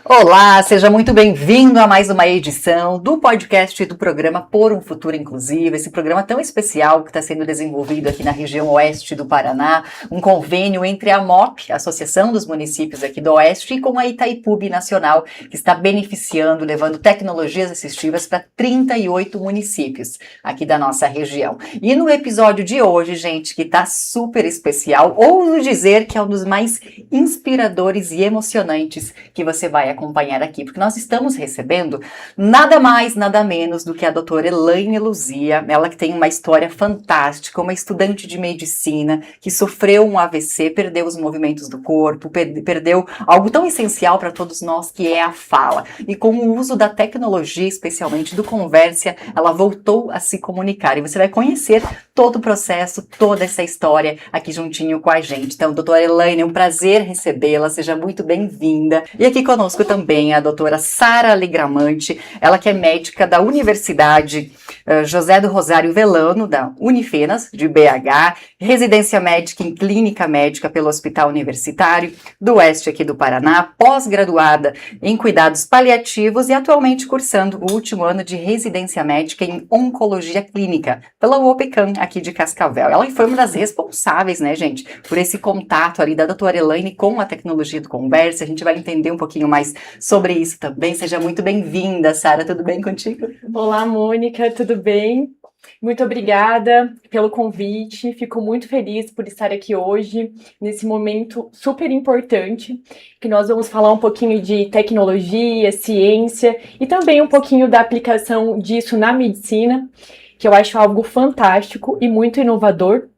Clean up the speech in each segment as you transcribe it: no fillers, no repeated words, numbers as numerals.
Olá, seja muito bem-vindo a mais uma edição do podcast do programa Por um Futuro Inclusivo, esse programa tão especial que está sendo desenvolvido aqui na região oeste do Paraná, um convênio entre a MOP, a Associação dos Municípios aqui do Oeste, e com a Itaipu Binacional, que está beneficiando, levando tecnologias assistivas para 38 municípios aqui da nossa região. E no episódio de hoje, gente, que está super especial, ouso dizer que é um dos mais inspiradores e emocionantes que você vai acompanhar aqui, porque nós estamos recebendo nada mais, nada menos do que a doutora Elaine Luzia, ela que tem uma história fantástica, uma estudante de medicina que sofreu um AVC, perdeu os movimentos do corpo, perdeu algo tão essencial para todos nós que é a fala. E com o uso da tecnologia, especialmente do Conversia, ela voltou a se comunicar. E você vai conhecer todo o processo, toda essa história aqui juntinho com a gente. Então, doutora Elaine, é um prazer recebê-la, seja muito bem-vinda. E aqui conosco também a doutora Sara Ligramante, ela que é médica da Universidade José do Rosário Velano, da Unifenas, de BH, residência médica em clínica médica pelo Hospital Universitário do Oeste aqui do Paraná, pós-graduada em cuidados paliativos e atualmente cursando o último ano de residência médica em oncologia clínica pela UOPECAM aqui de Cascavel. Ela foi uma das responsáveis, né, gente, por esse contato ali da doutora Elaine com a tecnologia do Conversa. A gente vai entender um pouquinho mais sobre isso também. Seja muito bem-vinda, Sara. Tudo bem contigo? Olá, Mônica. Tudo bem? Muito obrigada pelo convite. Fico muito feliz por estar aqui hoje, nesse momento super importante, que nós vamos falar um pouquinho de tecnologia, ciência e também um pouquinho da aplicação disso na medicina, que eu acho algo fantástico e muito inovador.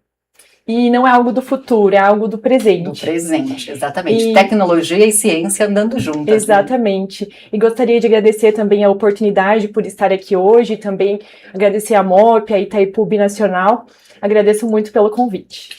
E não é algo do futuro, é algo do presente. Do presente, exatamente. Tecnologia e ciência andando juntas. Exatamente. Né? E gostaria de agradecer também a oportunidade por estar aqui hoje, também agradecer a MOP, a Itaipu Binacional. Agradeço muito pelo convite.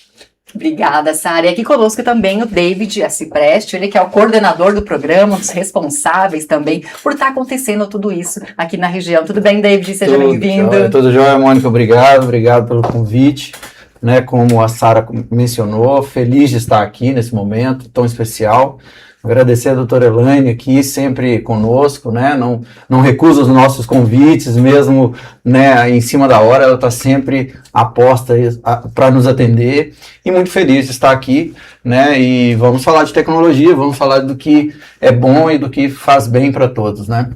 Obrigada, Sara. E aqui conosco também o David Acipreste, ele que é o coordenador do programa, um dos responsáveis também por estar acontecendo tudo isso aqui na região. Tudo bem, David? Seja bem-vindo. Tudo jóia, Mônica. Obrigado pelo convite. Né, como a Sara mencionou, feliz de estar aqui nesse momento tão especial. Agradecer a doutora Elaine aqui, sempre conosco, né, não recusa os nossos convites, mesmo, né, em cima da hora, ela está sempre aposta para nos atender, e muito feliz de estar aqui, né, e vamos falar de tecnologia, vamos falar do que é bom e do que faz bem para todos, né.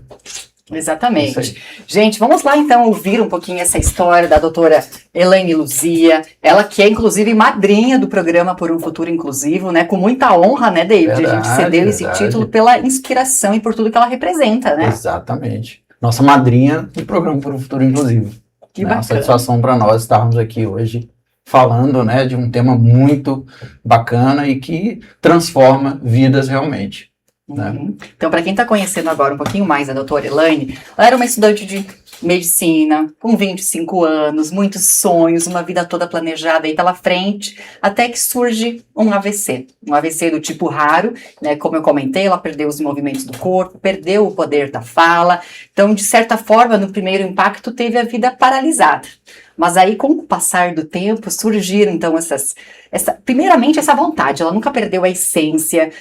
Exatamente. Gente, vamos lá então ouvir um pouquinho essa história da doutora Elaine Luzia, ela que é inclusive madrinha do programa Por um Futuro Inclusivo, né? Com muita honra, né, David? Verdade, a gente cedeu esse título pela inspiração e por tudo que ela representa, né? Exatamente. Nossa madrinha do programa Por um Futuro Inclusivo. Que bacana. Uma satisfação para nós estarmos aqui hoje falando, né, de um tema muito bacana e que transforma vidas realmente. Uhum. Então, para quem está conhecendo agora um pouquinho mais a doutora Elaine, ela era uma estudante de medicina, com 25 anos, muitos sonhos, uma vida toda planejada aí pela frente, até que surge um AVC do tipo raro, né? Como eu comentei, ela perdeu os movimentos do corpo, perdeu o poder da fala, então, de certa forma, no primeiro impacto, teve a vida paralisada. Mas aí, com o passar do tempo, surgiram, então, primeiramente, essa vontade. Ela nunca perdeu a essência,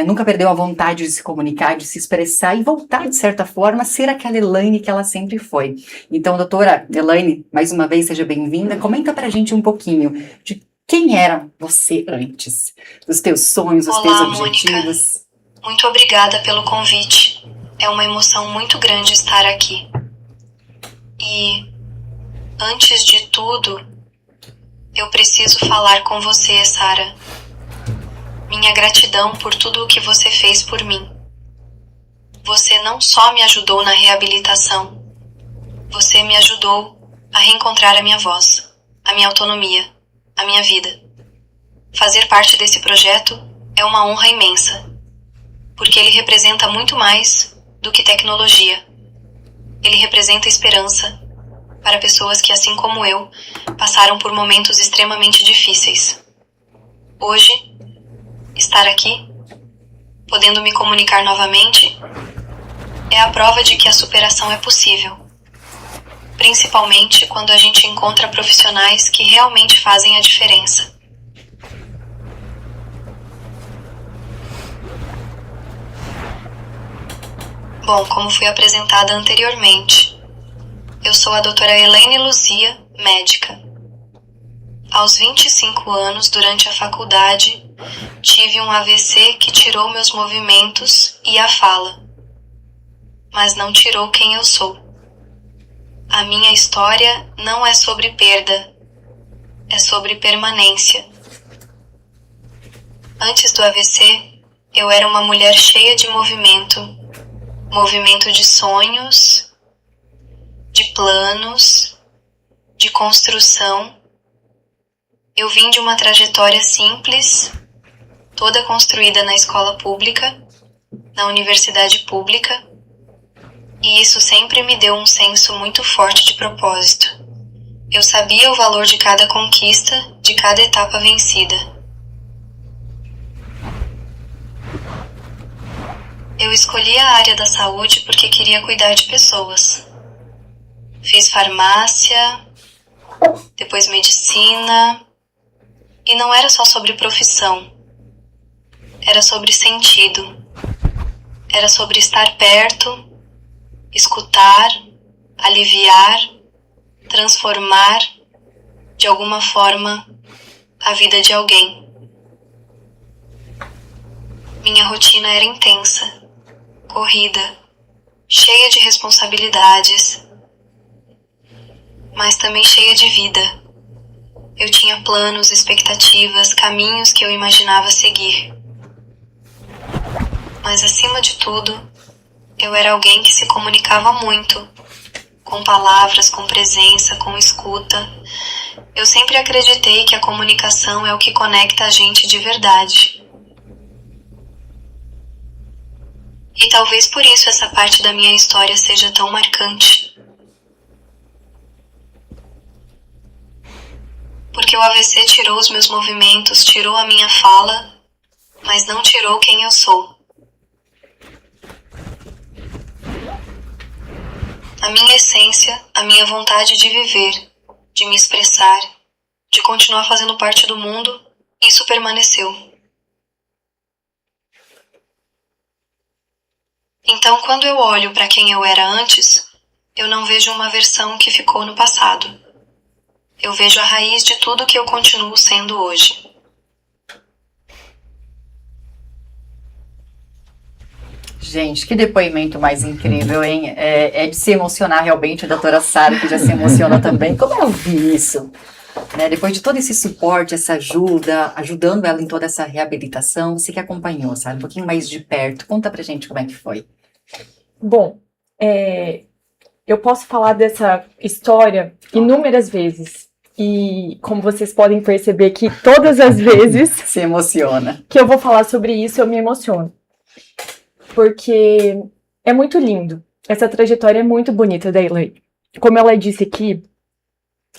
nunca perdeu a vontade de se comunicar, de se expressar e voltar, de certa forma, a ser aquela Elaine que ela sempre foi. Então, doutora Elaine, mais uma vez, seja bem-vinda. Comenta pra gente um pouquinho de quem era você antes, dos teus sonhos, os teus objetivos. Mônica, muito obrigada pelo convite. É uma emoção muito grande estar aqui. E antes de tudo, eu preciso falar com você, Sara. Minha gratidão por tudo o que você fez por mim. Você não só me ajudou na reabilitação, você me ajudou a reencontrar a minha voz, a minha autonomia, a minha vida. Fazer parte desse projeto é uma honra imensa, porque ele representa muito mais do que tecnologia. Ele representa esperança para pessoas que, assim como eu, passaram por momentos extremamente difíceis. Hoje, estar aqui, podendo me comunicar novamente, é a prova de que a superação é possível. Principalmente quando a gente encontra profissionais que realmente fazem a diferença. Bom, como fui apresentada anteriormente, eu sou a doutora Elaine Luzia, médica. Aos 25 anos, durante a faculdade, tive um AVC que tirou meus movimentos e a fala, mas não tirou quem eu sou. A minha história não é sobre perda, é sobre permanência. Antes do AVC, eu era uma mulher cheia de movimento de sonhos, de planos, de construção. Eu vim de uma trajetória simples, toda construída na escola pública, na universidade pública, e isso sempre me deu um senso muito forte de propósito. Eu sabia o valor de cada conquista, de cada etapa vencida. Eu escolhi a área da saúde porque queria cuidar de pessoas. Fiz farmácia, depois medicina, e não era só sobre profissão. Era sobre sentido. Era sobre estar perto, escutar, aliviar, transformar, de alguma forma, a vida de alguém. Minha rotina era intensa, corrida, cheia de responsabilidades, mas também cheia de vida. Eu tinha planos, expectativas, caminhos que eu imaginava seguir. Mas acima de tudo, eu era alguém que se comunicava muito, com palavras, com presença, com escuta. Eu sempre acreditei que a comunicação é o que conecta a gente de verdade. E talvez por isso essa parte da minha história seja tão marcante. Porque o AVC tirou os meus movimentos, tirou a minha fala, mas não tirou quem eu sou. A minha essência, a minha vontade de viver, de me expressar, de continuar fazendo parte do mundo, isso permaneceu. Então, quando eu olho para quem eu era antes, eu não vejo uma versão que ficou no passado. Eu vejo a raiz de tudo que eu continuo sendo hoje. Gente, que depoimento mais incrível, hein? É de se emocionar realmente, a doutora Sara, que já se emociona também. Como eu vi isso? Né? Depois de todo esse suporte, essa ajuda, ajudando ela em toda essa reabilitação, você que acompanhou, sabe? Um pouquinho mais de perto. Conta pra gente como é que foi. Bom, eu posso falar dessa história inúmeras vezes. E como vocês podem perceber que todas as vezes Se emociona. que eu vou falar sobre isso, eu me emociono. Porque é muito lindo. Essa trajetória é muito bonita da Elaine. Como ela disse aqui,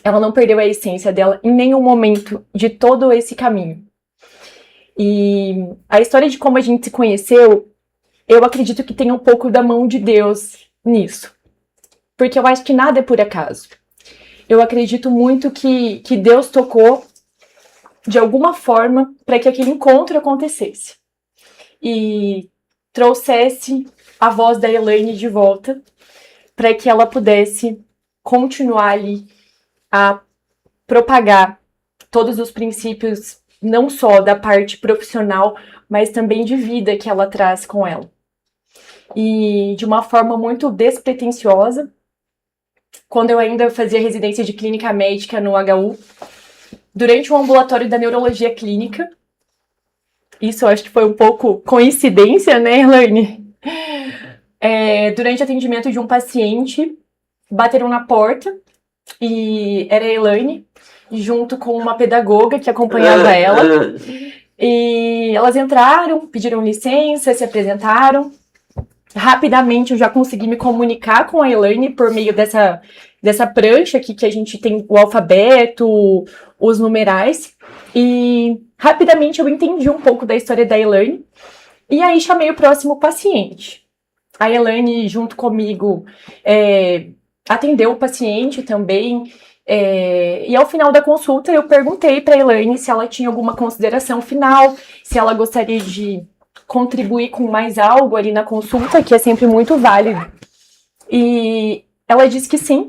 ela não perdeu a essência dela em nenhum momento de todo esse caminho. E a história de como a gente se conheceu, eu acredito que tem um pouco da mão de Deus nisso. Porque eu acho que nada é por acaso. Eu acredito muito que Deus tocou de alguma forma para que aquele encontro acontecesse. E trouxesse a voz da Elaine de volta para que ela pudesse continuar ali a propagar todos os princípios, não só da parte profissional, mas também de vida que ela traz com ela. E de uma forma muito despretensiosa, quando eu ainda fazia residência de clínica médica no HU, durante o ambulatório da neurologia clínica, isso eu acho que foi um pouco coincidência, né, Elaine? Durante o atendimento de um paciente, bateram na porta e era a Elaine, junto com uma pedagoga que acompanhava ela. E elas entraram, pediram licença, se apresentaram. Rapidamente eu já consegui me comunicar com a Elaine por meio dessa prancha aqui que a gente tem o alfabeto, os numerais. E rapidamente eu entendi um pouco da história da Elaine. E aí chamei o próximo paciente. A Elaine, junto comigo, atendeu o paciente também. E ao final da consulta eu perguntei para a Elaine se ela tinha alguma consideração final, se ela gostaria de contribuir com mais algo ali na consulta, que é sempre muito válido. E ela disse que sim,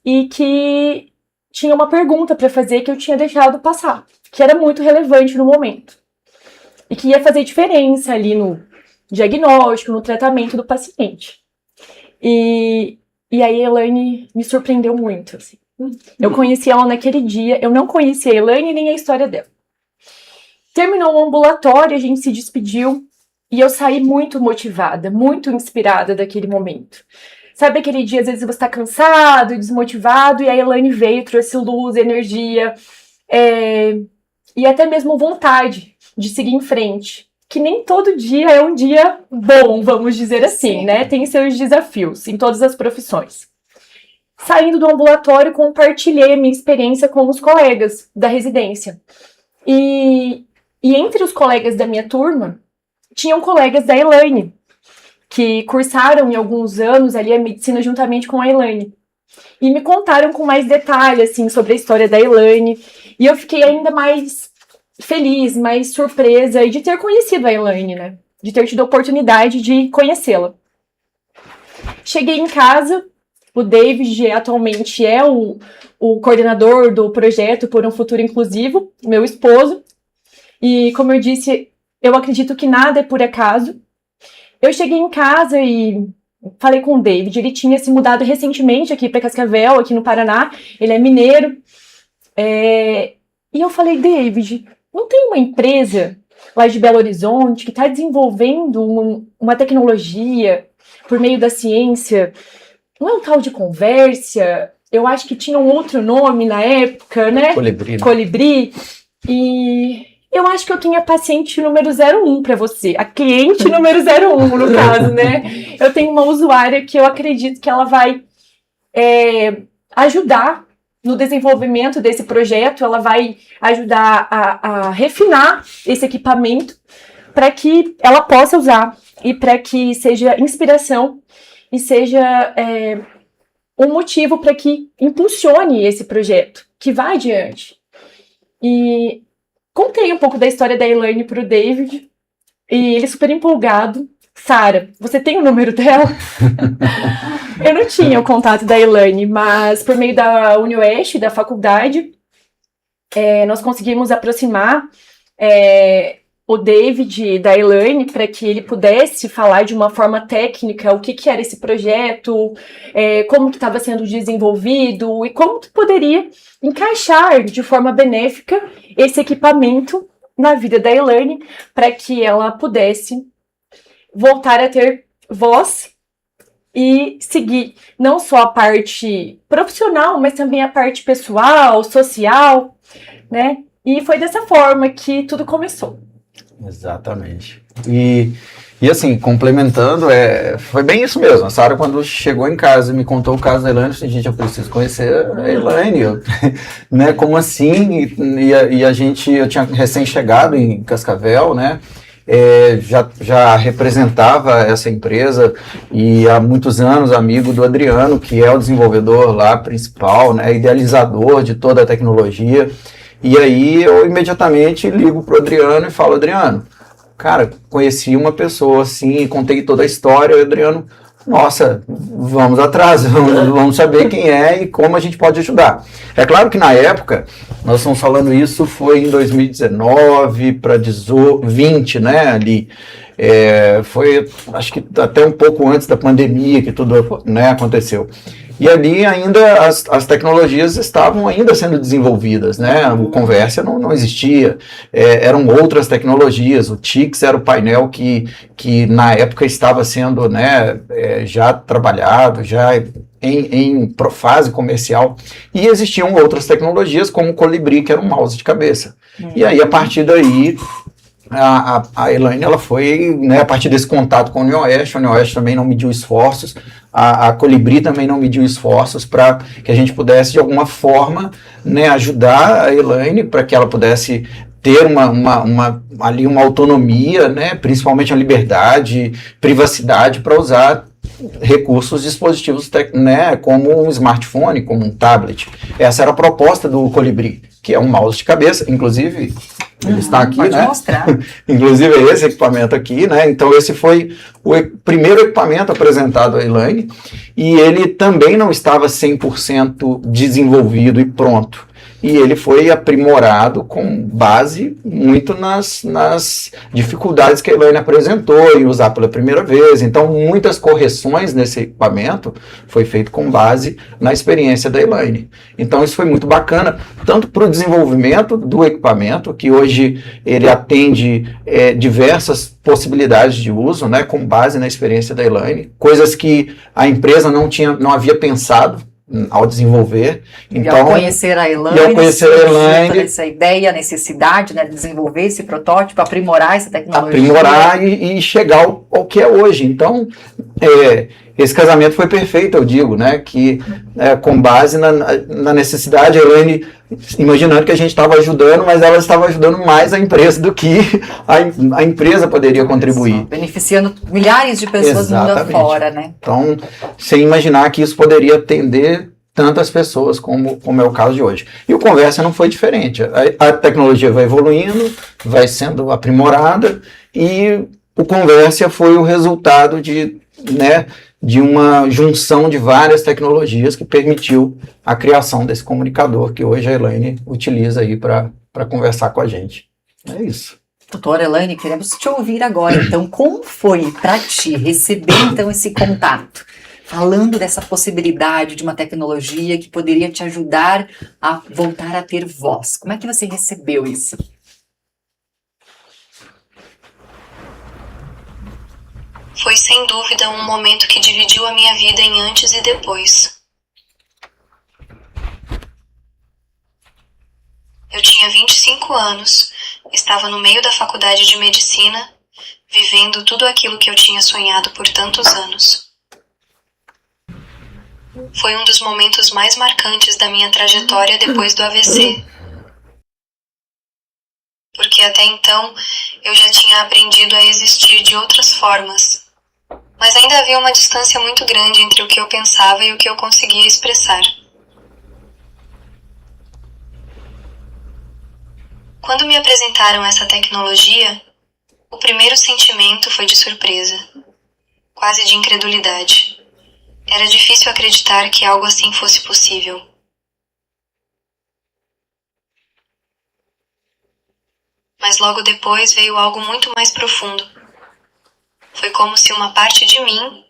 e que tinha uma pergunta para fazer que eu tinha deixado passar, que era muito relevante no momento. E que ia fazer diferença ali no diagnóstico, no tratamento do paciente. E aí a Elaine me surpreendeu muito, assim. Eu conheci ela naquele dia, eu não conhecia a Elaine nem a história dela. Terminou o ambulatório, a gente se despediu e eu saí muito motivada, muito inspirada daquele momento. Sabe aquele dia, às vezes você está cansado, desmotivado, e a Elaine veio, trouxe luz, energia, e até mesmo vontade de seguir em frente. Que nem todo dia é um dia bom, vamos dizer assim, né? Tem seus desafios em todas as profissões. Saindo do ambulatório, compartilhei a minha experiência com os colegas da residência. E entre os colegas da minha turma, tinham colegas da Elaine, que cursaram em alguns anos ali a medicina juntamente com a Elaine. E me contaram com mais detalhe, assim, sobre a história da Elaine. E eu fiquei ainda mais feliz, mais surpresa de ter conhecido a Elaine, né? De ter tido a oportunidade de conhecê-la. Cheguei em casa, o David atualmente é o coordenador do projeto Por um Futuro Inclusivo, meu esposo. E, como eu disse, eu acredito que nada é por acaso. Eu cheguei em casa e falei com o David. Ele tinha se mudado recentemente aqui para Cascavel, aqui no Paraná. Ele é mineiro. E eu falei, David, não tem uma empresa lá de Belo Horizonte que está desenvolvendo uma tecnologia por meio da ciência? Não é um tal de Conversia? Eu acho que tinha um outro nome na época, né? Colibri. Colibri. E eu acho que eu tenho a paciente número 01 para você. A cliente número 01, no caso, né? Eu tenho uma usuária que eu acredito que ela vai ajudar no desenvolvimento desse projeto. Ela vai ajudar a refinar esse equipamento para que ela possa usar e para que seja inspiração e seja um motivo para que impulsione esse projeto, que vá adiante. E contei um pouco da história da Elaine para o David, e ele super empolgado. Sara, você tem o número dela? Eu não tinha o contato da Elaine, mas por meio da UniOeste, da faculdade, nós conseguimos aproximar o David da Elaine para que ele pudesse falar de uma forma técnica o que era esse projeto, como que estava sendo desenvolvido e como que poderia encaixar de forma benéfica esse equipamento na vida da Elaine para que ela pudesse voltar a ter voz e seguir não só a parte profissional, mas também a parte pessoal, social, né? E foi dessa forma que tudo começou. Exatamente. E assim, complementando, foi bem isso mesmo. A Sara, quando chegou em casa e me contou o caso da Elaine, eu disse, gente, eu preciso conhecer a Elaine, né? Como assim? Eu tinha recém-chegado em Cascavel, né? Já representava essa empresa e há muitos anos amigo do Adriano, que é o desenvolvedor lá principal, né? Idealizador de toda a tecnologia. E aí eu imediatamente ligo pro Adriano e falo, Adriano, cara, conheci uma pessoa assim, contei toda a história, o Adriano, nossa, vamos atrás, vamos saber quem é e como a gente pode ajudar. É claro que na época, nós estamos falando isso, foi em 2019 para 20, né, ali. Foi, acho que até um pouco antes da pandemia que tudo, né, aconteceu. E ali ainda as tecnologias estavam ainda sendo desenvolvidas, né? O Conversia não existia, eram outras tecnologias. O TICS era o painel que na época estava sendo, né, já trabalhado, já em fase comercial. E existiam outras tecnologias, como o Colibri, que era um mouse de cabeça. E aí, a partir daí, a Elaine, ela foi, né, a partir desse contato com a UniOeste também não mediu esforços, a Colibri também não mediu esforços para que a gente pudesse, de alguma forma, né, ajudar a Elaine para que ela pudesse ter ali uma autonomia, né, principalmente a liberdade, privacidade para usar recursos, dispositivos, né, como um smartphone, como um tablet. Essa era a proposta do Colibri. que é um mouse de cabeça, inclusive ele está aqui, pode né? mostrar. Inclusive esse equipamento aqui, né? Então esse foi o primeiro equipamento apresentado à Elaine, e ele também não estava 100% desenvolvido e pronto. E ele foi aprimorado com base muito nas dificuldades que a Elaine apresentou em usar pela primeira vez. Então, muitas correções nesse equipamento foi feito com base na experiência da Elaine. Então, isso foi muito bacana, tanto para o desenvolvimento do equipamento, que hoje ele atende diversas possibilidades de uso, né, com base na experiência da Elaine, coisas que a empresa não havia pensado ao desenvolver. Então, e ao conhecer a Elaine, essa ideia, a necessidade, né, de desenvolver esse protótipo, aprimorar essa tecnologia. Aprimorar e chegar ao que é hoje. Então, esse casamento foi perfeito, eu digo, né, que com base na necessidade, a Elaine imaginando que a gente estava ajudando, mas ela estava ajudando mais a empresa do que a empresa poderia contribuir. Beneficiando milhares de pessoas mundo afora, né? Então, sem imaginar que isso poderia atender tantas pessoas como é o caso de hoje. E o Conversa não foi diferente. A tecnologia vai evoluindo, vai sendo aprimorada, e o Conversa foi o resultado de uma junção de várias tecnologias que permitiu a criação desse comunicador que hoje a Elaine utiliza aí para conversar com a gente. É isso. Doutora Elaine, queremos te ouvir agora. Então, como foi para ti receber então esse contato? Falando dessa possibilidade de uma tecnologia que poderia te ajudar a voltar a ter voz. Como é que você recebeu isso? Foi sem dúvida um momento que dividiu a minha vida em antes e depois. Eu tinha 25 anos, estava no meio da faculdade de medicina, vivendo tudo aquilo que eu tinha sonhado por tantos anos. Foi um dos momentos mais marcantes da minha trajetória depois do AVC. Porque até então eu já tinha aprendido a existir de outras formas. Mas ainda havia uma distância muito grande entre o que eu pensava e o que eu conseguia expressar. Quando me apresentaram essa tecnologia, o primeiro sentimento foi de surpresa, quase de incredulidade. Era difícil acreditar que algo assim fosse possível. Mas logo depois veio algo muito mais profundo. Foi como se uma parte de mim,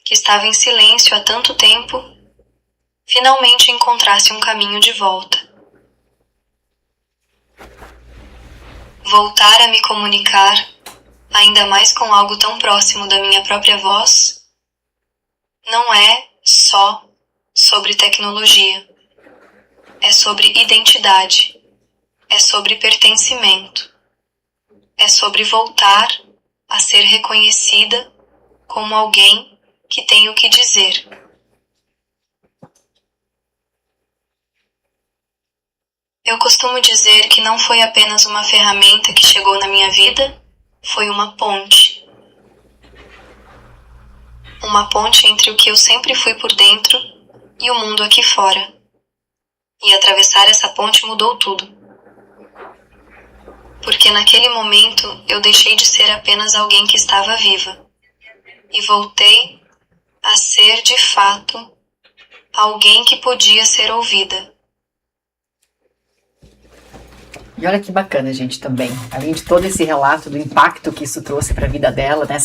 que estava em silêncio há tanto tempo, finalmente encontrasse um caminho de volta. Voltar a me comunicar, ainda mais com algo tão próximo da minha própria voz, não é só sobre tecnologia. É sobre identidade. É sobre pertencimento. É sobre voltar a ser reconhecida como alguém que tem o que dizer. Eu costumo dizer que não foi apenas uma ferramenta que chegou na minha vida, foi uma ponte. Uma ponte entre o que eu sempre fui por dentro e o mundo aqui fora. E atravessar essa ponte mudou tudo. Porque naquele momento eu deixei de ser apenas alguém que estava viva. E voltei a ser, de fato, alguém que podia ser ouvida. E olha que bacana, gente, também. Além de todo esse relato do impacto que isso trouxe para a vida dela, né,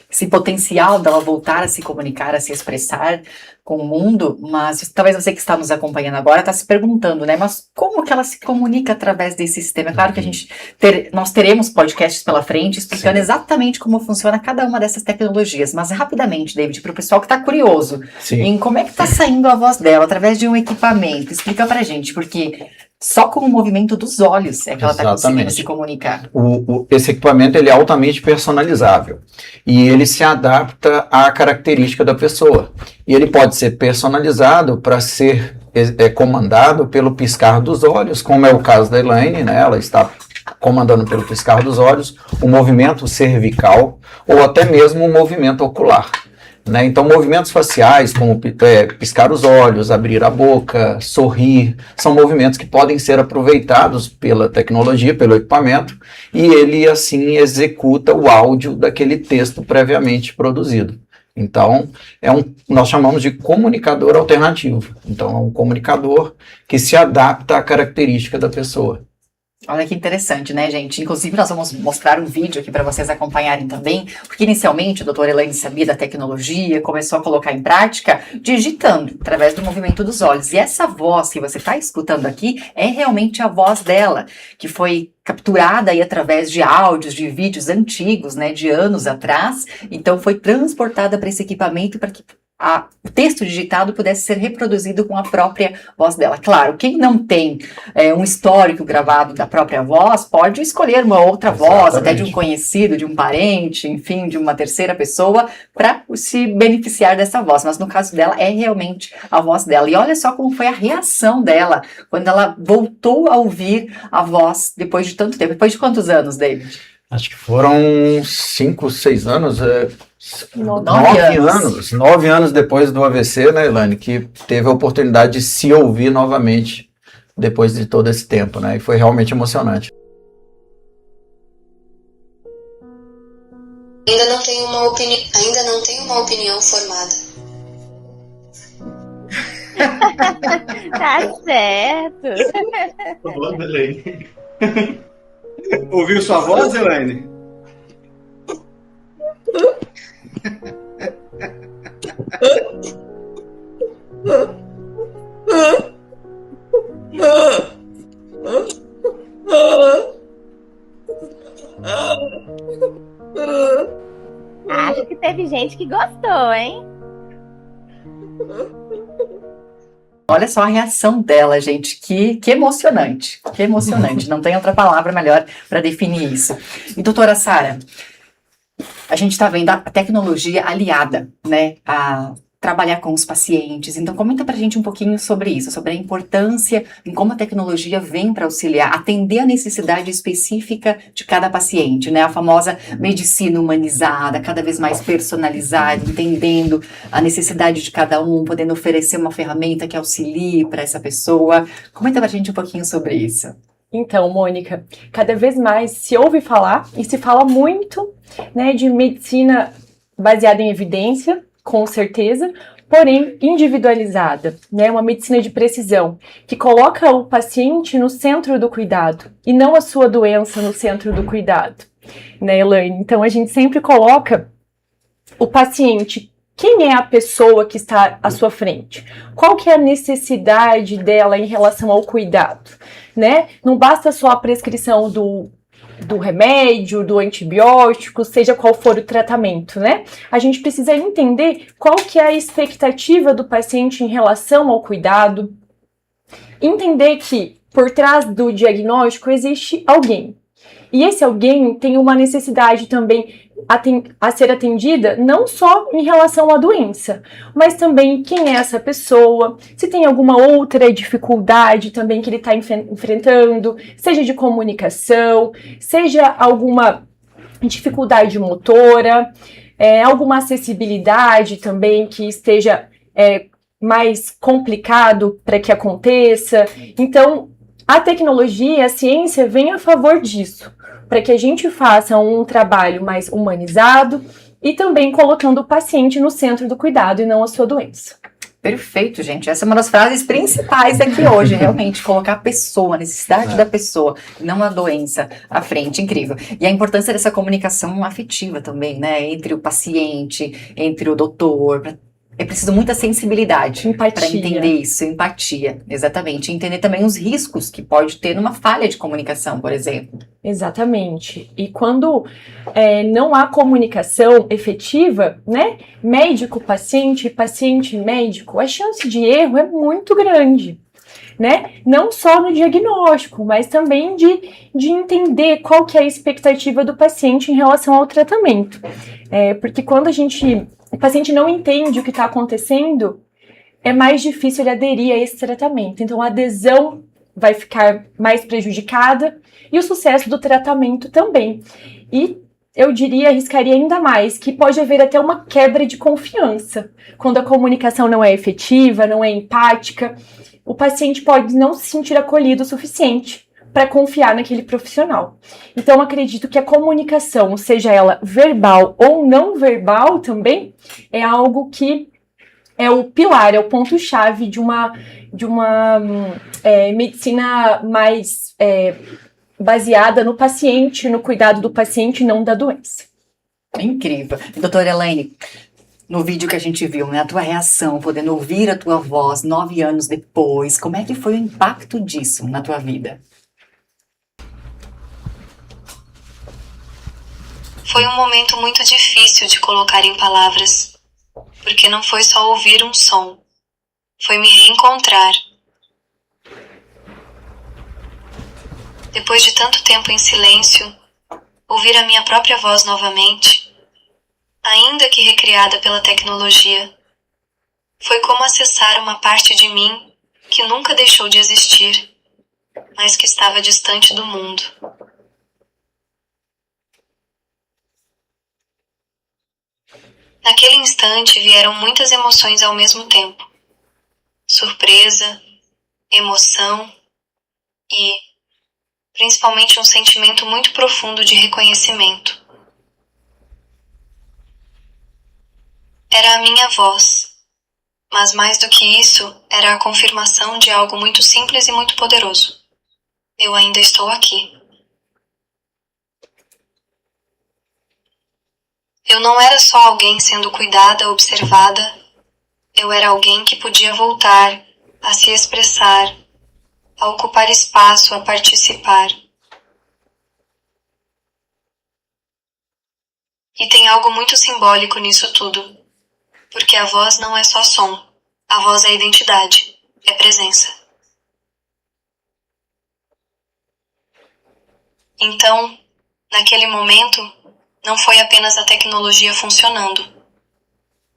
esse potencial dela voltar a se comunicar, a se expressar com o mundo, mas talvez você que está nos acompanhando agora está se perguntando, né, mas como que ela se comunica através desse sistema? É claro que nós teremos podcasts pela frente explicando exatamente como funciona cada uma dessas tecnologias, mas rapidamente, David, para o pessoal que está curioso em como é que está saindo a voz dela através de um equipamento, explica pra gente, porque só com o movimento dos olhos é que ela está conseguindo se comunicar. Esse equipamento ele é altamente personalizável e ele se adapta à característica da pessoa. E ele pode ser personalizado para ser comandado pelo piscar dos olhos, como é o caso da Elaine, né? Ela está comandando pelo piscar dos olhos, o movimento cervical ou até mesmo o movimento ocular. né? Então, movimentos faciais, como piscar os olhos, abrir a boca, sorrir, são movimentos que podem ser aproveitados pela tecnologia, pelo equipamento, e ele, assim, executa o áudio daquele texto previamente produzido. Então, nós chamamos de comunicador alternativo. Então, é um comunicador que se adapta à característica da pessoa. Olha que interessante, né, gente? Inclusive, nós vamos mostrar um vídeo aqui para vocês acompanharem também, porque inicialmente a doutora Elaine sabia da tecnologia, começou a colocar em prática digitando, através do movimento dos olhos. E essa voz que você está escutando aqui é realmente a voz dela, que foi capturada aí através de áudios, de vídeos antigos, né, de anos atrás. Então, foi transportada para esse equipamento para que o texto digitado pudesse ser reproduzido com a própria voz dela. Claro, quem não tem um histórico gravado da própria voz, pode escolher uma outra voz, até de um conhecido, de um parente, enfim, de uma terceira pessoa, para se beneficiar dessa voz. Mas no caso dela, é realmente a voz dela. E olha só como foi a reação dela, quando ela voltou a ouvir a voz depois de tanto tempo. Depois de quantos anos, David? Acho que foram 5, 6 anos, 9 anos depois do AVC, né, Elaine, que teve a oportunidade de se ouvir novamente depois de todo esse tempo, né, e foi realmente emocionante. Ainda não tenho uma opinião formada. Tá certo. Tá bom, Elaine. Ouviu sua voz, Elaine? Acho que teve gente que gostou, hein? Olha só a reação dela, gente, que emocionante, que emocionante, não tem outra palavra melhor para definir isso. E doutora Sara, a gente está vendo a tecnologia aliada, né, a trabalhar com os pacientes, então comenta pra gente um pouquinho sobre isso, sobre a importância em como a tecnologia vem para auxiliar, atender a necessidade específica de cada paciente, né, a famosa medicina humanizada, cada vez mais personalizada, entendendo a necessidade de cada um, podendo oferecer uma ferramenta que auxilie para essa pessoa. Comenta pra gente um pouquinho sobre isso. Então, Mônica, cada vez mais se ouve falar e se fala muito, né, de medicina baseada em evidência, com certeza, porém individualizada, né, uma medicina de precisão, que coloca o paciente no centro do cuidado e não a sua doença no centro do cuidado, né, Elaine? Então, a gente sempre coloca o paciente. Quem é a pessoa que está à sua frente? Qual que é a necessidade dela em relação ao cuidado, né? Não basta só a prescrição do remédio, do antibiótico, seja qual for o tratamento, né? A gente precisa entender qual que é a expectativa do paciente em relação ao cuidado, entender que por trás do diagnóstico existe alguém. E esse alguém tem uma necessidade também a ser atendida não só em relação à doença, mas também quem é essa pessoa, se tem alguma outra dificuldade também que ele está enfrentando, seja de comunicação, seja alguma dificuldade motora, alguma acessibilidade também que esteja mais complicado para que aconteça. Então, a tecnologia, a ciência vem a favor disso, para que a gente faça um trabalho mais humanizado e também colocando o paciente no centro do cuidado e não a sua doença. Perfeito, gente. Essa é uma das frases principais aqui hoje, realmente, colocar a pessoa, a necessidade da pessoa, não a doença à frente. Incrível. E a importância dessa comunicação afetiva também, né? Entre o paciente, entre o doutor. É preciso muita sensibilidade para entender isso, empatia, exatamente. E entender também os riscos que pode ter numa falha de comunicação, por exemplo. Exatamente. E quando não há comunicação efetiva, né, médico-paciente, paciente-médico, a chance de erro é muito grande, né? Não só no diagnóstico, mas também de entender qual que é a expectativa do paciente em relação ao tratamento. Porque quando o paciente não entende o que está acontecendo, é mais difícil ele aderir a esse tratamento. Então, a adesão vai ficar mais prejudicada e o sucesso do tratamento também. E eu diria, arriscaria ainda mais, que pode haver até uma quebra de confiança. Quando a comunicação não é efetiva, não é empática, o paciente pode não se sentir acolhido o suficiente para confiar naquele profissional. Então, acredito que a comunicação, seja ela verbal ou não verbal também, é algo que é o pilar, é o ponto-chave de uma medicina mais baseada no paciente, no cuidado do paciente, não da doença. Incrível. Doutora Elaine, no vídeo que a gente viu, né, a tua reação, podendo ouvir a tua voz 9 anos depois, como é que foi o impacto disso na tua vida? Foi um momento muito difícil de colocar em palavras, porque não foi só ouvir um som, foi me reencontrar. Depois de tanto tempo em silêncio, ouvir a minha própria voz novamente, ainda que recriada pela tecnologia, foi como acessar uma parte de mim que nunca deixou de existir, mas que estava distante do mundo. Naquele instante vieram muitas emoções ao mesmo tempo. Surpresa, emoção e, principalmente, um sentimento muito profundo de reconhecimento. Era a minha voz, mas mais do que isso, era a confirmação de algo muito simples e muito poderoso. Eu ainda estou aqui. Eu não era só alguém sendo cuidada, observada. Eu era alguém que podia voltar, a se expressar, a ocupar espaço, a participar. E tem algo muito simbólico nisso tudo, porque a voz não é só som, a voz é identidade, é presença. Então, naquele momento, não foi apenas a tecnologia funcionando.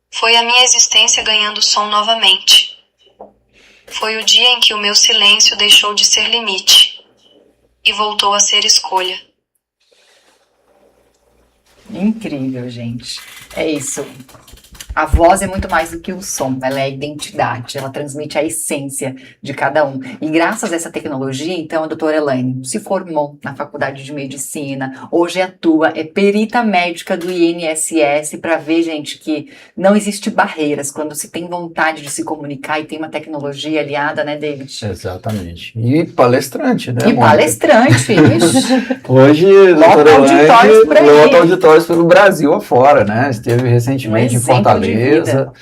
Foi a minha existência ganhando som novamente. Foi o dia em que o meu silêncio deixou de ser limite e voltou a ser escolha. Incrível, gente. É isso. A voz é muito mais do que o som, ela é a identidade, ela transmite a essência de cada um. E graças a essa tecnologia, então, a doutora Elaine se formou na Faculdade de Medicina, hoje atua, é perita médica do INSS, para ver, gente, que não existe barreiras quando se tem vontade de se comunicar e tem uma tecnologia aliada, né, David? Exatamente. E palestrante, né, E Mônica? palestrante, isso. Hoje, Lota auditórios por aí. lota auditórios pelo Brasil afora, né? Esteve recentemente em exemplo de Fortaleza. vida.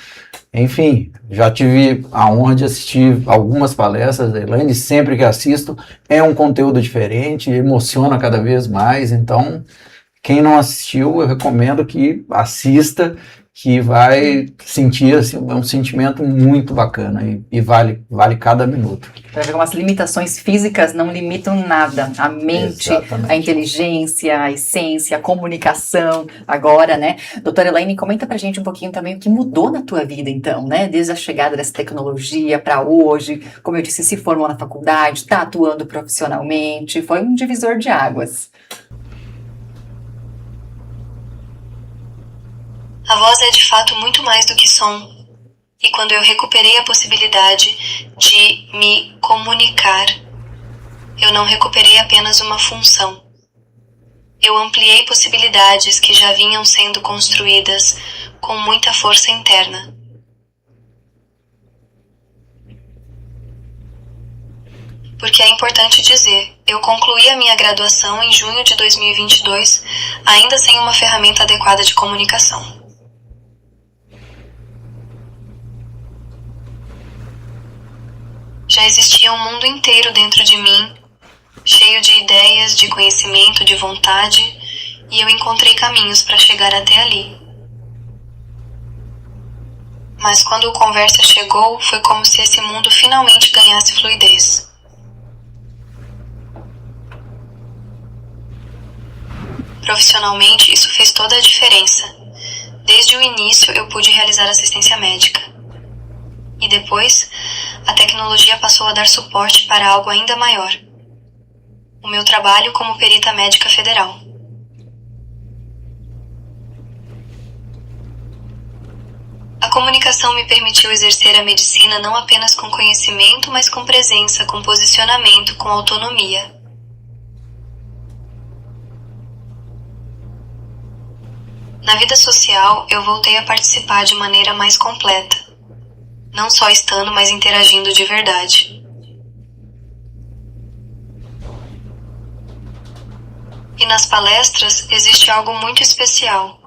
Enfim, já tive a honra de assistir algumas palestras da Elaine, sempre que assisto é um conteúdo diferente, emociona cada vez mais, então quem não assistiu, eu recomendo que assista, que vai sentir assim, um sentimento muito bacana e vale cada minuto. Para ver como as limitações físicas não limitam nada. A mente, Exatamente. a inteligência, a essência, a comunicação. Agora, né? Doutora Elaine, comenta pra gente um pouquinho também o que mudou na tua vida, então, né? Desde a chegada dessa tecnologia para hoje. Como eu disse, se formou na faculdade, está atuando profissionalmente. Foi um divisor de águas. A voz é de fato muito mais do que som. E quando eu recuperei a possibilidade de me comunicar, eu não recuperei apenas uma função. Eu ampliei possibilidades que já vinham sendo construídas com muita força interna. Porque é importante dizer, eu concluí a minha graduação em junho de 2022, ainda sem uma ferramenta adequada de comunicação. Já existia um mundo inteiro dentro de mim, cheio de ideias, de conhecimento, de vontade, e eu encontrei caminhos para chegar até ali. Mas quando o Conversa chegou, foi como se esse mundo finalmente ganhasse fluidez. Profissionalmente, isso fez toda a diferença. Desde o início, eu pude realizar assistência médica. E depois, a tecnologia passou a dar suporte para algo ainda maior. O meu trabalho como perita médica federal. A comunicação me permitiu exercer a medicina não apenas com conhecimento, mas com presença, com posicionamento, com autonomia. Na vida social, eu voltei a participar de maneira mais completa, não só estando, mas interagindo de verdade. E nas palestras existe algo muito especial.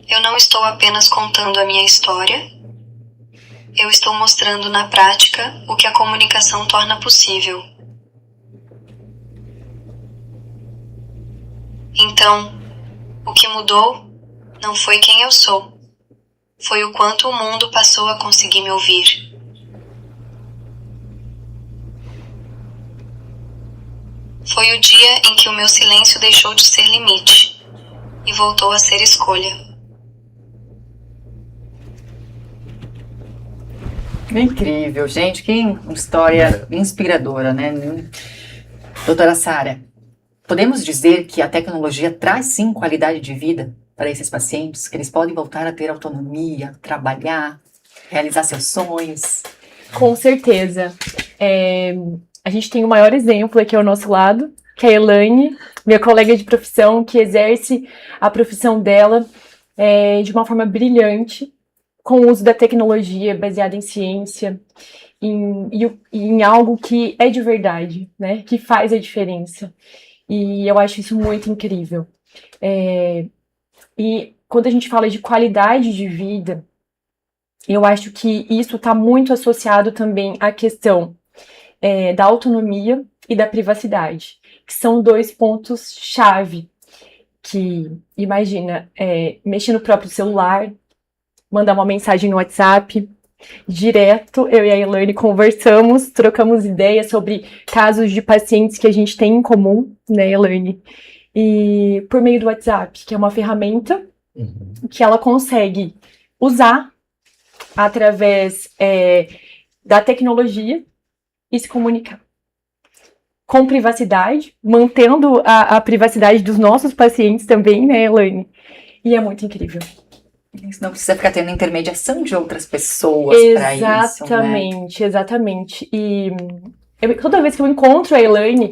Eu não estou apenas contando a minha história, eu estou mostrando na prática o que a comunicação torna possível. Então, o que mudou não foi quem eu sou, foi o quanto o mundo passou a conseguir me ouvir. Foi o dia em que o meu silêncio deixou de ser limite e voltou a ser escolha. Incrível, gente, que história inspiradora, né? Doutora Sara, podemos dizer que a tecnologia traz sim qualidade de vida para esses pacientes, que eles podem voltar a ter autonomia, trabalhar, realizar seus sonhos? Com certeza. A gente tem o maior exemplo aqui ao nosso lado, que é a Elaine, minha colega de profissão, que exerce a profissão dela de uma forma brilhante, com o uso da tecnologia baseada em ciência, em algo que é de verdade, né? Que faz a diferença. E eu acho isso muito incrível. E quando a gente fala de qualidade de vida, eu acho que isso está muito associado também à questão da autonomia e da privacidade, que são 2 pontos-chave que, imagina, mexer no próprio celular, mandar uma mensagem no WhatsApp, direto, eu e a Elaine conversamos, trocamos ideias sobre casos de pacientes que a gente tem em comum, né, Elaine? E por meio do WhatsApp, que é uma ferramenta que ela consegue usar através da tecnologia e se comunicar com privacidade, mantendo a privacidade dos nossos pacientes também, né, Elaine? E é muito incrível. Não precisa ficar tendo intermediação de outras pessoas para isso, né? Exatamente, exatamente. E toda vez que eu encontro a Elaine,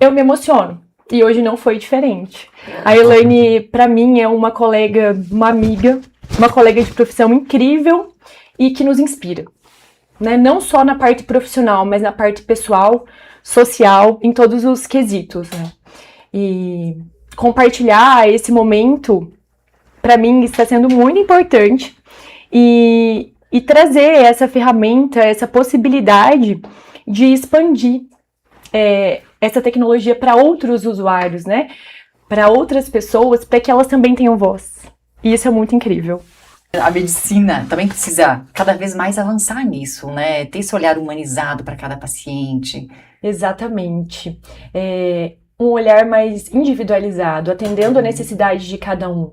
eu me emociono. E hoje não foi diferente. A Elaine, para mim, é uma colega, uma amiga, uma colega de profissão incrível e que nos inspira, né? Não só na parte profissional, mas na parte pessoal, social, em todos os quesitos, né? E compartilhar esse momento, para mim, está sendo muito importante e trazer essa ferramenta, essa possibilidade de expandir essa tecnologia para outros usuários, né? Para outras pessoas, para que elas também tenham voz. E isso é muito incrível. A medicina também precisa cada vez mais avançar nisso, né? Ter esse olhar humanizado para cada paciente. Exatamente. Um olhar mais individualizado, atendendo a necessidade de cada um.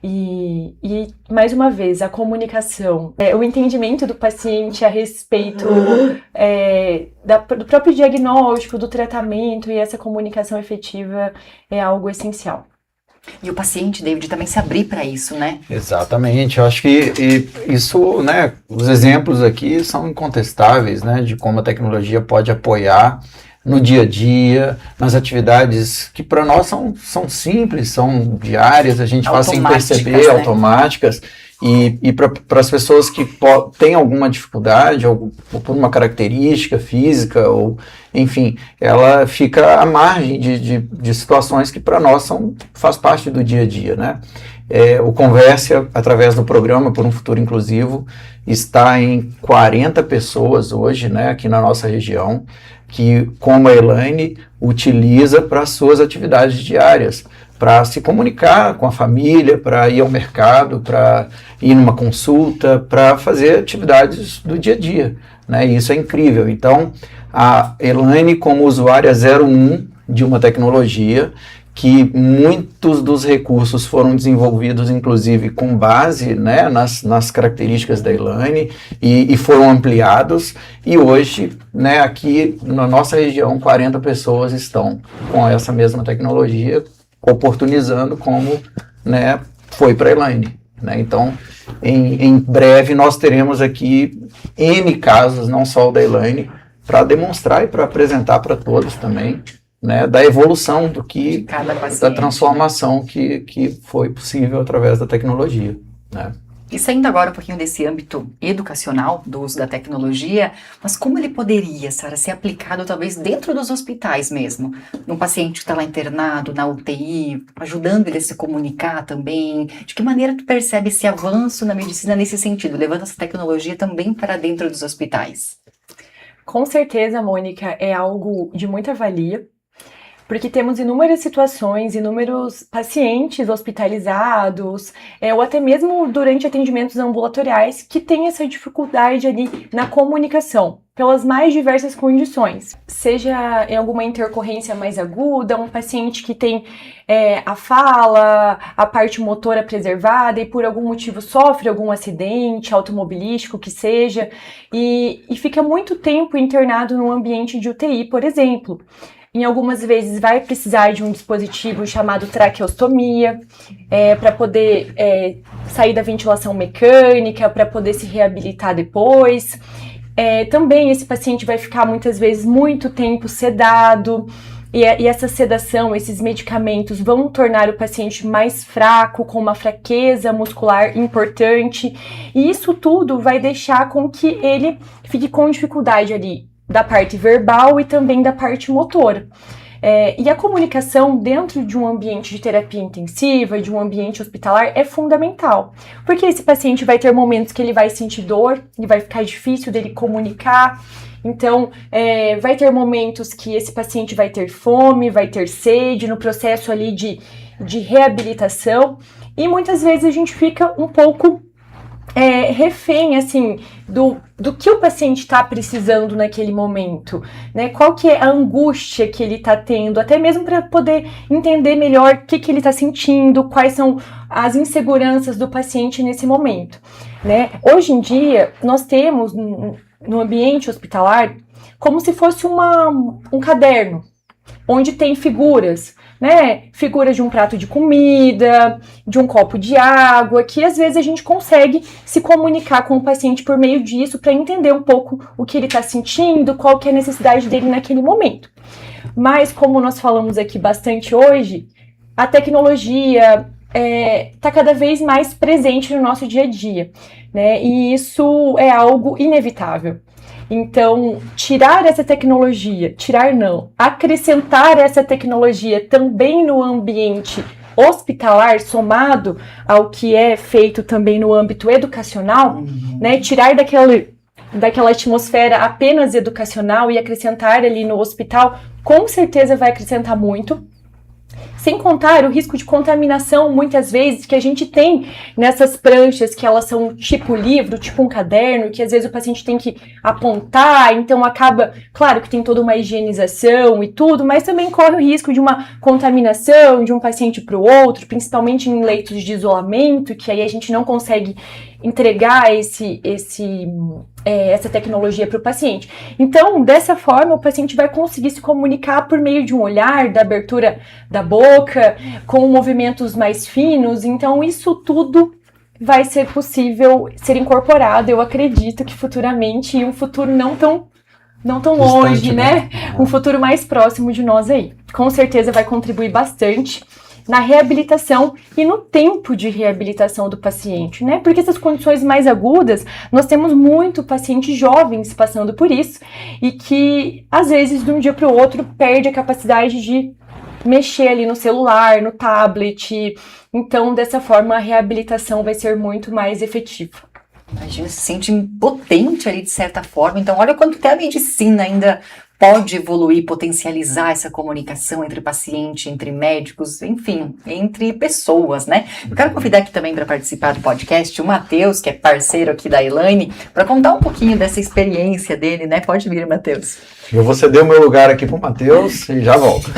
E mais uma vez, a comunicação, o entendimento do paciente a respeito do próprio diagnóstico, do tratamento, e essa comunicação efetiva é algo essencial. E o paciente, David, também se abrir para isso, né? Exatamente, eu acho que isso, né, os exemplos aqui são incontestáveis, né, de como a tecnologia pode apoiar no dia a dia, nas atividades que para nós são simples, são diárias, a gente faz sem perceber, né? Automáticas, e para as pessoas que têm alguma dificuldade, ou por uma característica física, ou enfim, ela fica à margem de situações que para nós faz parte do dia a dia, né? O Converse, através do programa Por um Futuro Inclusivo, está em 40 pessoas hoje, né, aqui na nossa região, que, como a Elaine, utiliza para suas atividades diárias, para se comunicar com a família, para ir ao mercado, para ir numa consulta, para fazer atividades do dia a dia, né? E isso é incrível. Então, a Elaine, como usuária 01 de uma tecnologia, que muitos dos recursos foram desenvolvidos, inclusive, com base, né, nas características da Elaine e foram ampliados, e hoje, né, aqui na nossa região, 40 pessoas estão com essa mesma tecnologia, oportunizando como, né, foi para a Elaine. né? Então, em breve nós teremos aqui N casos, não só o da Elaine, para demonstrar e para apresentar para todos também, né, da evolução do que, da transformação que foi possível através da tecnologia, né? E saindo agora um pouquinho desse âmbito educacional do uso da tecnologia, mas como ele poderia, Sara, ser aplicado talvez dentro dos hospitais mesmo? Num paciente que está lá internado, na UTI, ajudando ele a se comunicar também. De que maneira tu percebe esse avanço na medicina nesse sentido, levando essa tecnologia também para dentro dos hospitais? Com certeza, Mônica, é algo de muita valia, porque temos inúmeras situações, inúmeros pacientes hospitalizados, ou até mesmo durante atendimentos ambulatoriais, que têm essa dificuldade ali na comunicação, pelas mais diversas condições. Seja em alguma intercorrência mais aguda, um paciente que tem a fala, a parte motora preservada e por algum motivo sofre algum acidente automobilístico que seja, e fica muito tempo internado num ambiente de UTI, por exemplo. Em algumas vezes vai precisar de um dispositivo chamado traqueostomia, para poder sair da ventilação mecânica, para poder se reabilitar depois. Também esse paciente vai ficar muitas vezes muito tempo sedado, e essa sedação, esses medicamentos vão tornar o paciente mais fraco, com uma fraqueza muscular importante, e isso tudo vai deixar com que ele fique com dificuldade ali, da parte verbal e também da parte motora. E a comunicação dentro de um ambiente de terapia intensiva, de um ambiente hospitalar, é fundamental. Porque esse paciente vai ter momentos que ele vai sentir dor, e vai ficar difícil dele comunicar. Então, vai ter momentos que esse paciente vai ter fome, vai ter sede, no processo ali de reabilitação. E muitas vezes a gente fica um pouco refém, assim, do que o paciente está precisando naquele momento, né? Qual que é a angústia que ele está tendo, até mesmo para poder entender melhor o que ele está sentindo, quais são as inseguranças do paciente nesse momento, né? Hoje em dia, nós temos no ambiente hospitalar como se fosse um caderno, onde tem figuras, né? Figuras de um prato de comida, de um copo de água, que às vezes a gente consegue se comunicar com o paciente por meio disso para entender um pouco o que ele está sentindo, qual que é a necessidade dele naquele momento. Mas, como nós falamos aqui bastante hoje, a tecnologia está cada vez mais presente no nosso dia a dia, né? E isso é algo inevitável. Então, tirar essa tecnologia, acrescentar essa tecnologia também no ambiente hospitalar, somado ao que é feito também no âmbito educacional, né? Tirar daquela atmosfera apenas educacional e acrescentar ali no hospital, com certeza vai acrescentar muito. Sem contar o risco de contaminação, muitas vezes, que a gente tem nessas pranchas, que elas são tipo livro, tipo um caderno, que às vezes o paciente tem que apontar, então acaba, claro que tem toda uma higienização e tudo, mas também corre o risco de uma contaminação de um paciente para o outro, principalmente em leitos de isolamento, que aí a gente não consegue entregar essa tecnologia para o paciente. Então, dessa forma, o paciente vai conseguir se comunicar por meio de um olhar, da abertura da boca, com movimentos mais finos. Então, isso tudo vai ser possível ser incorporado, eu acredito que futuramente, em um futuro não tão longe, né? Um futuro mais próximo de nós aí. Com certeza vai contribuir bastante na reabilitação e no tempo de reabilitação do paciente, né? Porque essas condições mais agudas, nós temos muito pacientes jovens passando por isso e que, às vezes, de um dia para o outro, perde a capacidade de mexer ali no celular, no tablet. Então, dessa forma, a reabilitação vai ser muito mais efetiva. Imagina, se sente impotente ali de certa forma. Então, olha quanto que a medicina ainda pode evoluir, potencializar essa comunicação entre paciente, entre médicos, enfim, entre pessoas, né? Eu quero convidar aqui também para participar do podcast o Matheus, que é parceiro aqui da Elaine, para contar um pouquinho dessa experiência dele, né? Pode vir, Matheus. Eu vou ceder o meu lugar aqui para o Matheus e já volto.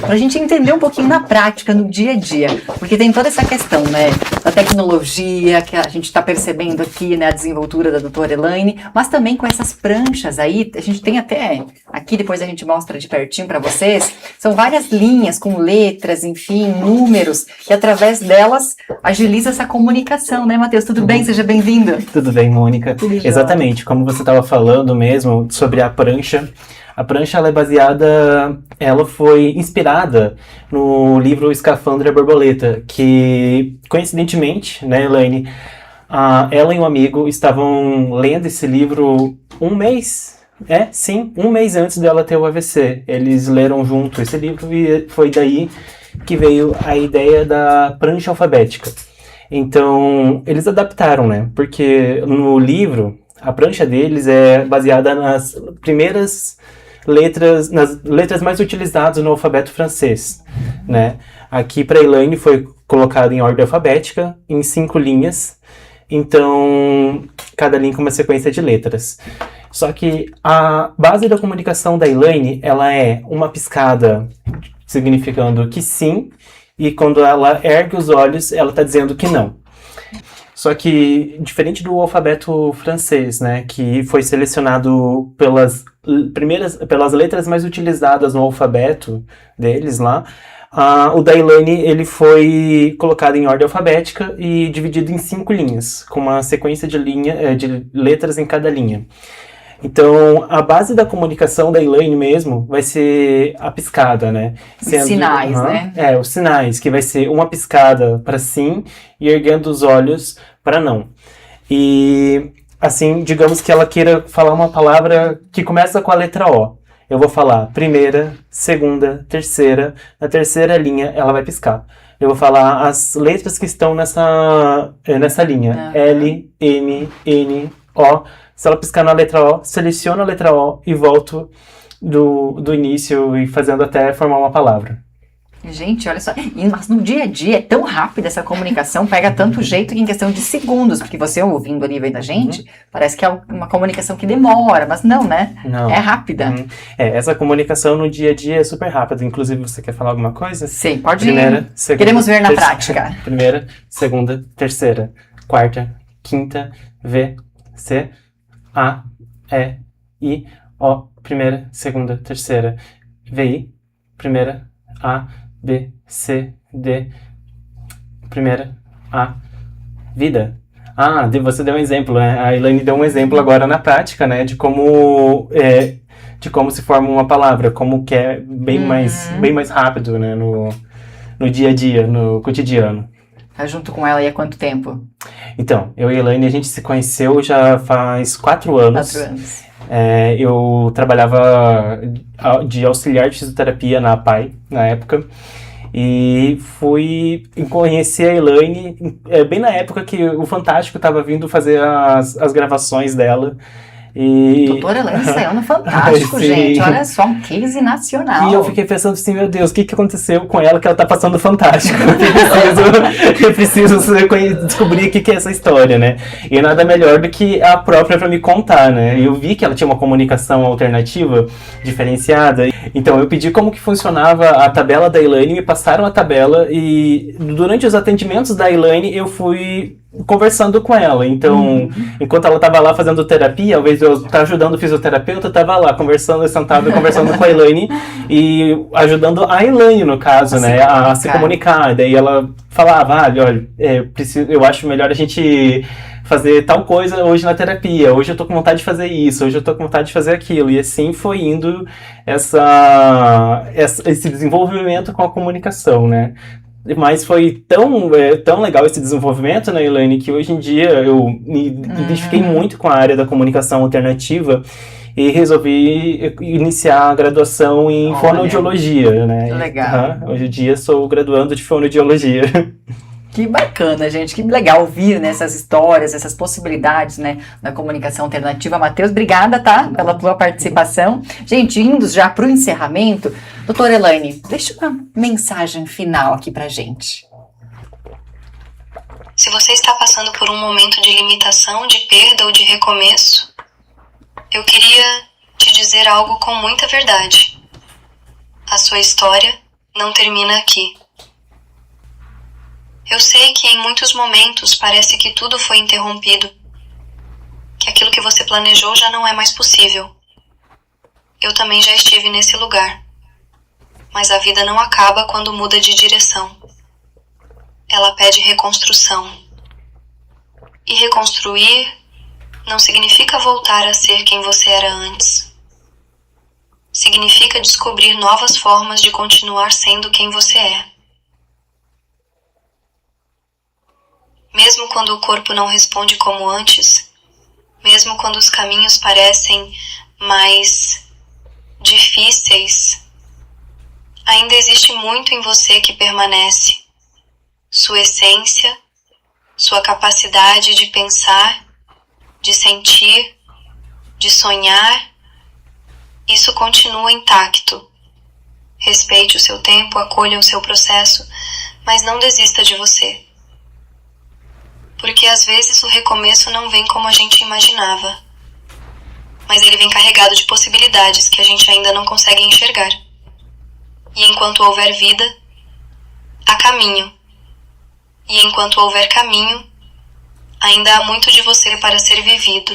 Para a gente entender um pouquinho na prática, no dia a dia, porque tem toda essa questão, né, da tecnologia que a gente está percebendo aqui, né, a desenvoltura da doutora Elaine, mas também com essas pranchas aí, a gente tem até aqui, depois a gente mostra de pertinho para vocês, são várias linhas com letras, enfim, números, e através delas agiliza essa comunicação, né, Matheus? Tudo bem? Seja bem-vindo. Tudo bem, Mônica? Tudo jóia. Exatamente, como você estava falando mesmo sobre a prancha. A prancha, ela foi inspirada no livro Escafandra Borboleta, que, coincidentemente, né, Elaine, ela e um amigo estavam lendo esse livro um mês antes dela ter o AVC. Eles leram junto esse livro e foi daí que veio a ideia da prancha alfabética. Então, eles adaptaram, né? Porque no livro, a prancha deles é baseada nas primeiras letras, nas letras mais utilizadas no alfabeto francês, né? Aqui para Elaine foi colocado em ordem alfabética, em 5 linhas. Então, cada linha com uma sequência de letras. Só que a base da comunicação da Elaine, ela é uma piscada significando que sim, e quando ela ergue os olhos, ela está dizendo que não. Só que, diferente do alfabeto francês, né, que foi selecionado pelas letras mais utilizadas no alfabeto deles lá, o da Elaine, ele foi colocado em ordem alfabética e dividido em 5 linhas, com uma sequência de letras em cada linha. Então, a base da comunicação da Elaine mesmo vai ser a piscada, né? Os sinais, né? Os sinais, que vai ser uma piscada para sim e erguendo os olhos para não. E, assim, digamos que ela queira falar uma palavra que começa com a letra O. Eu vou falar primeira, segunda, terceira. Na terceira linha, ela vai piscar. Eu vou falar as letras que estão nessa linha. L, M, N, O. Se ela piscar na letra O, seleciono a letra O e volto do início e fazendo até formar uma palavra. Gente, olha só, mas no dia a dia é tão rápida essa comunicação, pega tanto jeito que em questão de segundos, porque você ouvindo ali vem da gente, parece que é uma comunicação que demora, mas não, né? Não. É rápida. Essa comunicação no dia a dia é super rápida. Inclusive, você quer falar alguma coisa? Sim, pode Primeira, segunda, queremos ver na terceira. prática. Primeira, segunda, terceira, quarta, quinta, V, C, A, E, I, O, primeira, segunda, terceira, VI, primeira, A, B, C, D, primeira, A, vida. Você deu um exemplo, né? A Elaine deu um exemplo agora na prática, né? De como se forma uma palavra, como que é bem mais rápido, né? No dia a dia, no cotidiano. Tá junto com ela aí há quanto tempo? Então, eu e a Elaine, a gente se conheceu já faz 4 anos. 4 anos. Eu trabalhava de auxiliar de fisioterapia na APAI, na época, e fui conhecer a Elaine bem na época que o Fantástico estava vindo fazer as gravações dela. Doutora Elaine saiu no Fantástico, gente. Olha só, um case nacional. E eu fiquei pensando assim, meu Deus, o que aconteceu com ela que ela tá passando Fantástico? Eu preciso descobrir o que é essa história, né? E nada melhor do que a própria pra me contar, né? Eu vi que ela tinha uma comunicação alternativa, diferenciada. Então eu pedi como que funcionava a tabela da Elaine, me passaram a tabela e durante os atendimentos da Elaine eu fui conversando com ela. Então, enquanto ela estava lá fazendo terapia, ao invés de eu estar ajudando o fisioterapeuta, eu estava lá conversando com a Elaine e ajudando a Elaine, no caso, né, a se comunicar. Daí ela falava, olha, eu acho melhor a gente fazer tal coisa hoje na terapia, hoje eu tô com vontade de fazer isso, hoje eu tô com vontade de fazer aquilo. E assim foi indo esse desenvolvimento com a comunicação, né? Mas foi tão legal esse desenvolvimento, né, Elaine, que hoje em dia eu me identifiquei muito com a área da comunicação alternativa e resolvi iniciar a graduação em fonoaudiologia, né? Legal. Hoje em dia sou graduando de fonoaudiologia. Que bacana, gente, que legal ouvir, né, essas histórias, essas possibilidades, né, da comunicação alternativa. Matheus, obrigada, tá, pela tua participação. Gente, indo já para o encerramento, doutora Elaine, deixa uma mensagem final aqui pra gente. Se você está passando por um momento de limitação, de perda ou de recomeço, eu queria te dizer algo com muita verdade. A sua história não termina aqui. Eu sei que em muitos momentos parece que tudo foi interrompido, que aquilo que você planejou já não é mais possível. Eu também já estive nesse lugar. Mas a vida não acaba quando muda de direção. Ela pede reconstrução. E reconstruir não significa voltar a ser quem você era antes. Significa descobrir novas formas de continuar sendo quem você é. Mesmo quando o corpo não responde como antes, mesmo quando os caminhos parecem mais difíceis, ainda existe muito em você que permanece. Sua essência, sua capacidade de pensar, de sentir, de sonhar, isso continua intacto. Respeite o seu tempo, acolha o seu processo, mas não desista de você. Porque às vezes o recomeço não vem como a gente imaginava, mas ele vem carregado de possibilidades que a gente ainda não consegue enxergar. E enquanto houver vida, há caminho. E enquanto houver caminho, ainda há muito de você para ser vivido.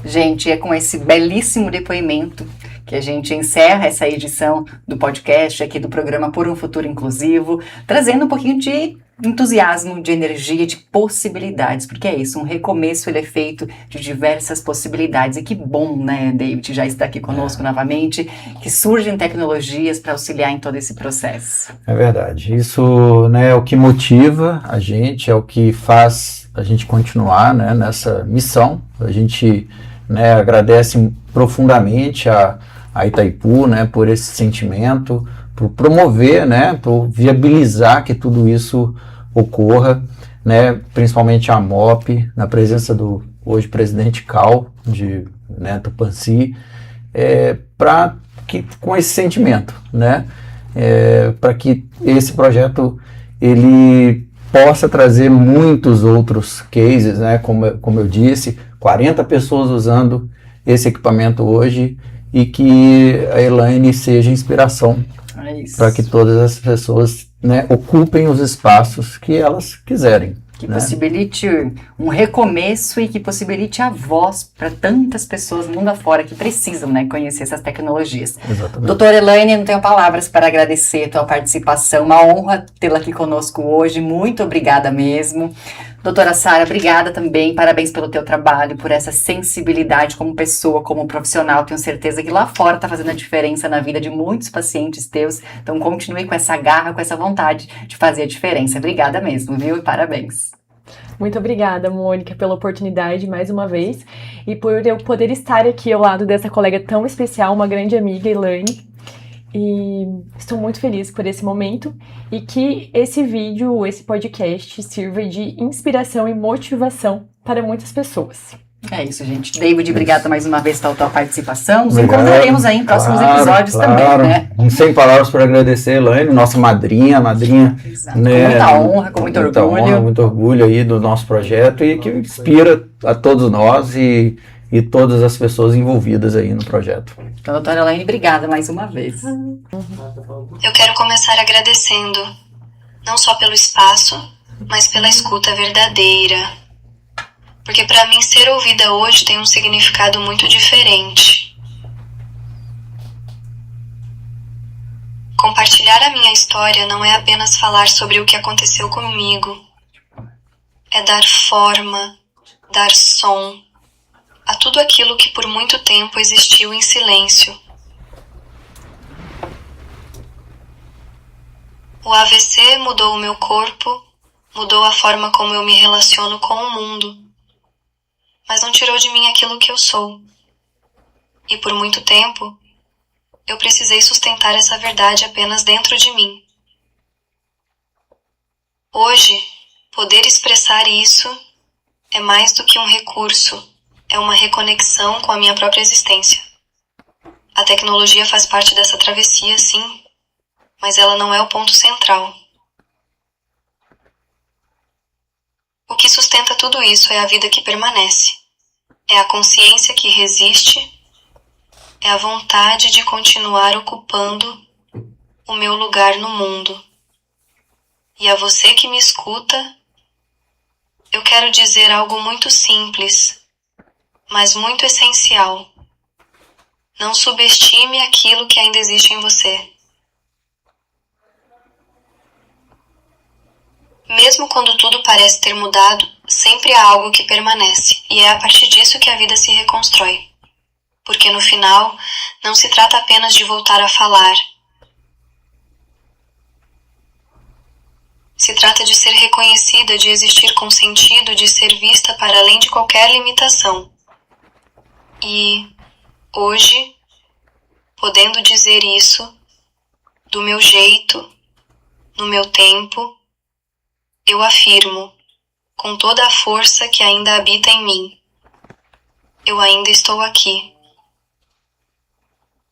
Gente, é com esse belíssimo depoimento que a gente encerra essa edição do podcast aqui do programa Por um Futuro Inclusivo, trazendo um pouquinho de entusiasmo, de energia, de possibilidades, porque é isso, um recomeço ele é feito de diversas possibilidades, e que bom, né, David, já está aqui conosco novamente, que surgem tecnologias para auxiliar em todo esse processo. É verdade, isso, né, é o que motiva a gente, é o que faz a gente continuar, né, nessa missão. A gente, né, agradece profundamente a Itaipu, né, por esse sentimento, por promover, né, por viabilizar que tudo isso ocorra, né, principalmente a MOP, na presença do hoje presidente Cal, né, Tupãssi, para que, com esse sentimento, né, para que esse projeto ele possa trazer muitos outros cases, né, como eu disse, 40 pessoas usando esse equipamento hoje, e que a Elaine seja inspiração para que todas as pessoas, né, ocupem os espaços que elas quiserem. Que né? possibilite um recomeço e que possibilite a voz para tantas pessoas mundo afora que precisam, né, conhecer essas tecnologias. Exatamente. Doutora Elaine, não tenho palavras para agradecer a tua participação, uma honra tê-la aqui conosco hoje, muito obrigada mesmo. Doutora Sara, obrigada também, parabéns pelo teu trabalho, por essa sensibilidade como pessoa, como profissional, tenho certeza que lá fora está fazendo a diferença na vida de muitos pacientes teus, então continue com essa garra, com essa vontade de fazer a diferença. Obrigada mesmo, viu? E parabéns. Muito obrigada, Mônica, pela oportunidade mais uma vez e por eu poder estar aqui ao lado dessa colega tão especial, uma grande amiga, Elaine. E estou muito feliz por esse momento e que esse vídeo, esse podcast sirva de inspiração e motivação para muitas pessoas. É isso, gente. David, obrigada mais uma vez pela tua participação. Nos Obrigado. encontraremos aí em próximos episódios também, né? Sem palavras para agradecer, Elaine, nossa madrinha, Exato. né, Com muita honra, com muito orgulho. Honra, muito orgulho aí do nosso projeto e que inspira a todos nós e todas as pessoas envolvidas aí no projeto. Então, doutora Elaine, obrigada mais uma vez. Eu quero começar agradecendo, não só pelo espaço, mas pela escuta verdadeira. Porque para mim ser ouvida hoje tem um significado muito diferente. Compartilhar a minha história não é apenas falar sobre o que aconteceu comigo. É dar forma, dar som a tudo aquilo que por muito tempo existiu em silêncio. O AVC mudou o meu corpo, mudou a forma como eu me relaciono com o mundo. Mas não tirou de mim aquilo que eu sou. E por muito tempo, eu precisei sustentar essa verdade apenas dentro de mim. Hoje, poder expressar isso é mais do que um recurso, é uma reconexão com a minha própria existência. A tecnologia faz parte dessa travessia, sim, mas ela não é o ponto central. O que sustenta tudo isso é a vida que permanece. É a consciência que resiste, é a vontade de continuar ocupando o meu lugar no mundo. E a você que me escuta, eu quero dizer algo muito simples, mas muito essencial. Não subestime aquilo que ainda existe em você. Mesmo quando tudo parece ter mudado, sempre há algo que permanece, e é a partir disso que a vida se reconstrói. Porque no final, não se trata apenas de voltar a falar. Se trata de ser reconhecida, de existir com sentido, de ser vista para além de qualquer limitação. E, hoje, podendo dizer isso, do meu jeito, no meu tempo, eu afirmo, com toda a força que ainda habita em mim, eu ainda estou aqui.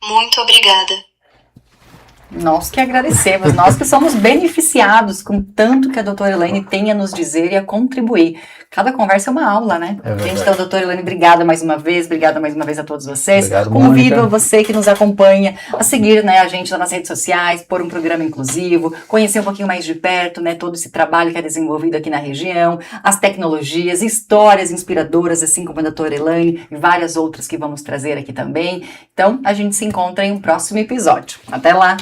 Muito obrigada. Nós que agradecemos, nós que somos beneficiados com tanto que a doutora Elaine tem a nos dizer e a contribuir. Cada conversa é uma aula, né? É verdade. Gente, então, doutora Elaine, obrigada mais uma vez a todos vocês. Obrigado, Convido Mônica. você que nos acompanha a seguir, né, a gente lá nas redes sociais, por um programa inclusivo, conhecer um pouquinho mais de perto, né, todo esse trabalho que é desenvolvido aqui na região, as tecnologias, histórias inspiradoras, assim como a doutora Elaine e várias outras que vamos trazer aqui também. Então, a gente se encontra em um próximo episódio. Até lá!